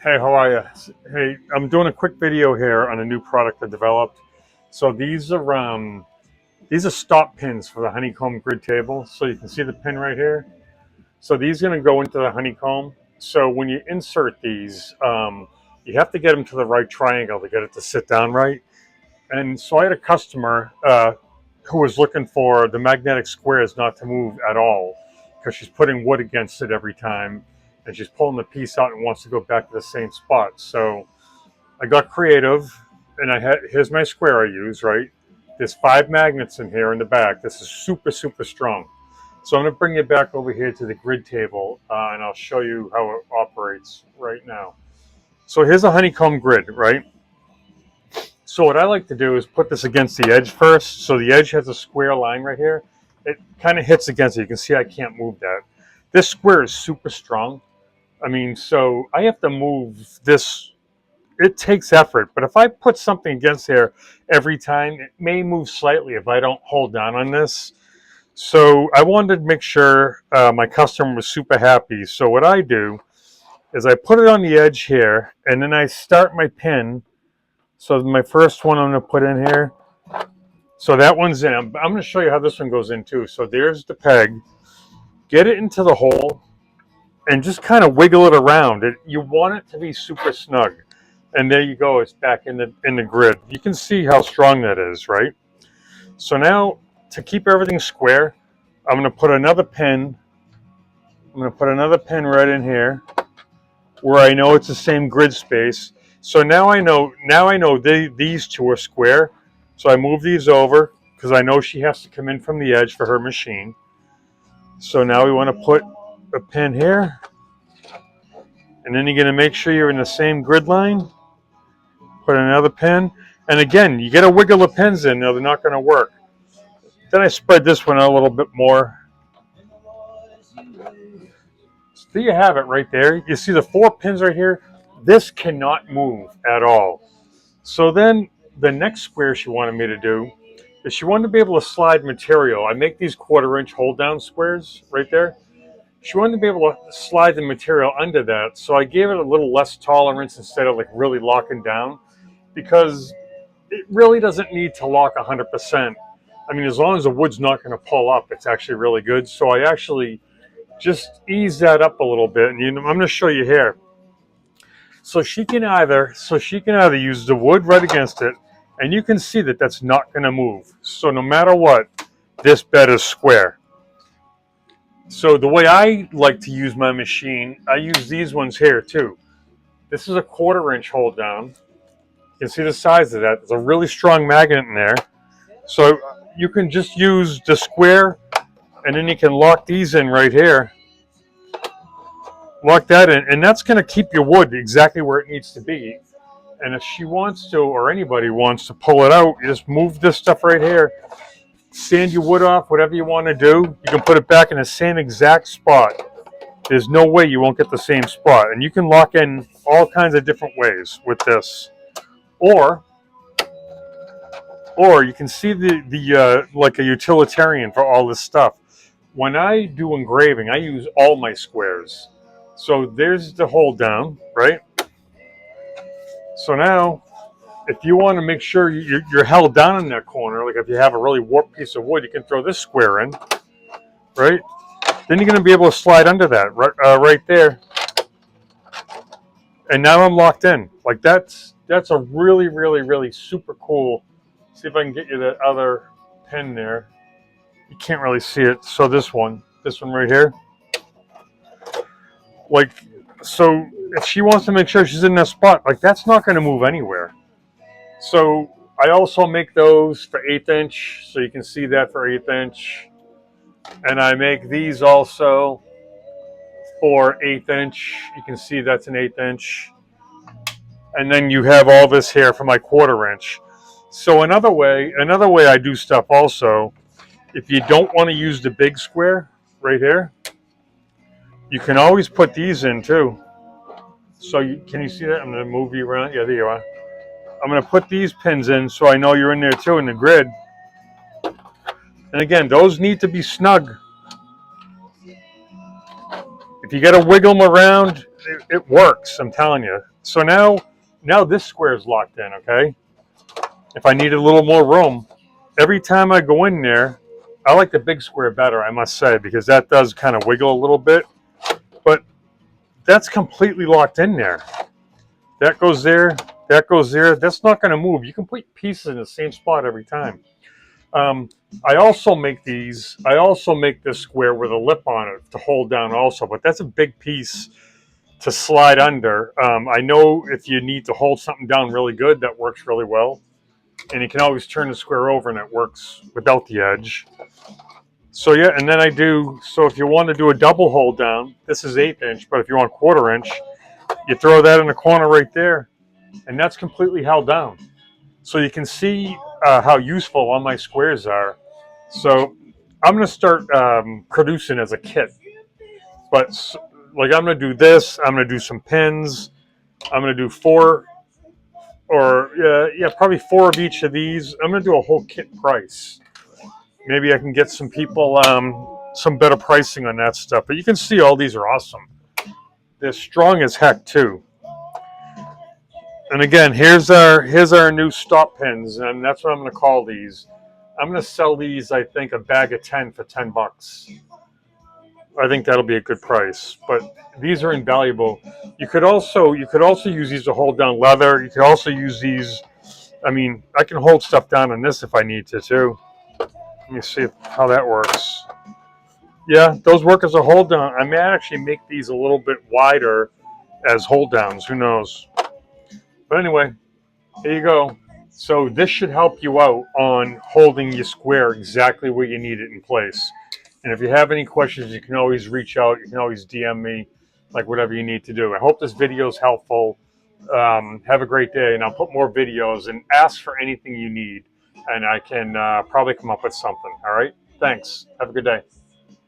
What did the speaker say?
Hey, how are you? Hey, I'm doing a quick video here on a new product I developed. So these are stop pins for the honeycomb grid table. So you can see the pin right here. So these are going to go into the honeycomb. So when you insert these, you have to get them to the right triangle to get it to sit down right. And so I had a customer who was looking for the magnetic squares not to move at all because she's putting wood against it every time, and she's pulling the piece out and wants to go back to the same spot. So I got creative, and here's my square I use, right? There's 5 magnets in here in the back. This is super, super strong. So I'm going to bring you back over here to the grid table, and I'll show you how it operates right now. So here's a honeycomb grid, right? So what I like to do is put this against the edge first. So the edge has a square line right here. It kind of hits against it. You can see I can't move that. This square is super strong. I mean, so I have to move this. It takes effort, but if I put something against here every time, it may move slightly if I don't hold down on this. So I wanted to make sure my customer was super happy. So what I do is I put it on the edge here, and then I start my pin. So my first one I'm going to put in here. So that one's in. I'm going to show you how this one goes in too. So there's the peg. Get it into the hole and just kind of wiggle it around. You want it to be super snug. And there you go. It's back in the grid. You can see how strong that is, right? So now to keep everything square, I'm going to put another pin. I'm going to put another pin right in here where I know it's the same grid space. So now I know these two are square. So I move these over because I know she has to come in from the edge for her machine. So now we want to put a pin here. And then you're going to make sure you're in the same grid line. Put another pin. And again, you got to wiggle the pins in, or they're not going to work. Then I spread this one out a little bit more. So there you have it right there. You see the 4 pins right here? This cannot move at all. So then the next square she wanted me to do is she wanted to be able to slide material. I make these 1/4-inch hold down squares right there. She wanted to be able to slide the material under that. So I gave it a little less tolerance instead of like really locking down, because it really doesn't need to lock 100%. I mean, as long as the wood's not going to pull up, it's actually really good. So I actually just ease that up a little bit. And I'm going to show you here. So she can either use the wood right against it, and you can see that that's not going to move. So no matter what, this bed is square. So the way I like to use my machine, I use these ones here too. This is a 1/4-inch hold down. You can see the size of that. There's a really strong magnet in there. So you can just use the square, and then you can lock these in right here. Lock that in, and that's going to keep your wood exactly where it needs to be. And if she wants to, or anybody wants to pull it out, you just move this stuff right here, sand your wood off, whatever you want to do. You can put it back in the same exact spot. There's no way you won't get the same spot. And you can lock in all kinds of different ways with this. Or you can see the like a utilitarian for all this stuff. When I do engraving, I use all my squares. So there's the hold down, right? So now, if you want to make sure you're held down in that corner, like if you have a really warped piece of wood, you can throw this square in, right? Then you're going to be able to slide under that, right there. And now I'm locked in. Like that's a really, really, really super cool. See if I can get you that other pin there. You can't really see it. So this one right here. Like, so if she wants to make sure she's in that spot, like that's not going to move anywhere. So I also make those for 1/8 inch. So you can see that for 1/8 inch. And I make these also for 1/8 inch. You can see that's an 1/8 inch. And then you have all this here for my 1/4 inch. So another way I do stuff also, if you don't want to use the big square right here, you can always put these in too. So can you see that? I'm going to move you around. Yeah, there you are. I'm going to put these pins in so I know you're in there too in the grid. And again, those need to be snug. If you got to wiggle them around, it works. I'm telling you. So now this square is locked in. Okay. If I need a little more room, every time I go in there, I like the big square better, I must say, because that does kind of wiggle a little bit. But that's completely locked in there. That goes there. That goes there. That's not going to move. You can put pieces in the same spot every time. I also make these. I also make this square with a lip on it to hold down also, but that's a big piece to slide under. I know if you need to hold something down really good, that works really well. And you can always turn the square over and it works without the edge. So yeah, and then I do, so if you want to do a double hold down, this is 1/8 inch, but if you want 1/4 inch, you throw that in the corner right there, and that's completely held down. So you can see how useful all my squares are. So I'm going to start producing as a kit. But like I'm going to do this, I'm going to do some pins, I'm going to do 4 or probably 4 of each of these. I'm going to do a whole kit price. Maybe I can get some people some better pricing on that stuff. But you can see all these are awesome. They're strong as heck too. And again, here's our new stop pins, and that's what I'm going to call these. I'm going to sell these, I think, a bag of 10 for $10. I think that'll be a good price. But these are invaluable. You could also use these to hold down leather. You could also use these. I mean, I can hold stuff down on this if I need to too. Let me see how that works. Yeah, those work as a hold down. I may actually make these a little bit wider as hold downs. Who knows? But anyway, here you go. So this should help you out on holding your square exactly where you need it in place. And if you have any questions, you can always reach out. You can always DM me, like whatever you need to do. I hope this video is helpful. Have a great day, and I'll put more videos and ask for anything you need, and I can probably come up with something. All right? Thanks. Have a good day.